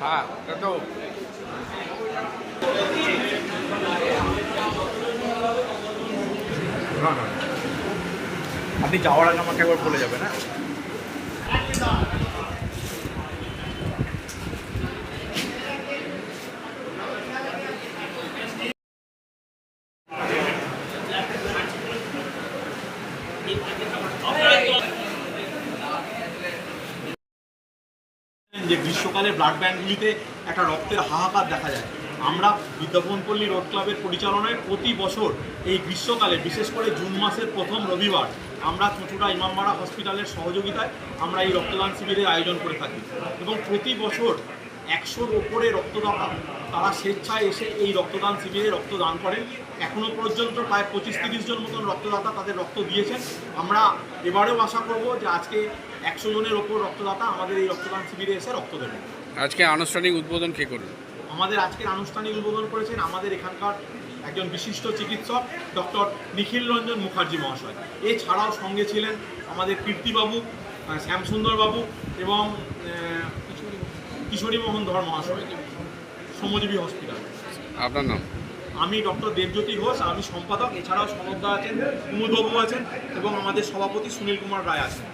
হ্যাঁ তো আপনি যাওয়ার আগে আমাকে একবার বলে যাবেন। হ্যাঁ যে গ্রীষ্মকালে ব্লাড ব্যাঙ্কগুলিতে একটা রক্তের হাহাকার দেখা যায়। আমরা বিদ্যাপনপল্লী রোড ক্লাবের পরিচালনায় প্রতি বছর এই গ্রীষ্মকালে বিশেষ করে জুন মাসের প্রথম রবিবার আমরা চুঁচুড়া ইমামবাড়া হসপিটালের সহযোগিতায় আমরা এই রক্তদান শিবিরের আয়োজন করে থাকি এবং প্রতি বছর 100-র ওপরে রক্তদাতা তারা স্বেচ্ছায় এসে এই রক্তদান শিবিরে রক্তদান করেন। এখনও পর্যন্ত প্রায় 25-30 জন মতন রক্তদাতা তাদের রক্ত দিয়েছেন। আমরা এবারেও আশা করব যে আজকে 100 জনের ওপর রক্তদাতা আমাদের এই রক্তদান শিবিরে এসে রক্ত দেবেন। আজকে আনুষ্ঠানিক উদ্বোধন কে করবেন? আমাদের আজকের আনুষ্ঠানিক উদ্বোধন করেছেন আমাদের এখানকার একজন বিশিষ্ট চিকিৎসক ডক্টর নিখিল রঞ্জন মুখার্জি মহাশয়। এছাড়াও সঙ্গে ছিলেন আমাদের কীর্তিবাবু, শ্যামসুন্দরবাবু এবং কিশোরী মোহন ধর মহাশয়, শ্রমজীবী হসপিটাল। আপনার নাম? আমি ডক্টর দেবজ্যোতি ঘোষ, আমি সম্পাদক। এছাড়াও সনদদা আছেন, কুমুদবাবু আছেন এবং আমাদের সভাপতি সুনীল কুমার রায় আছেন।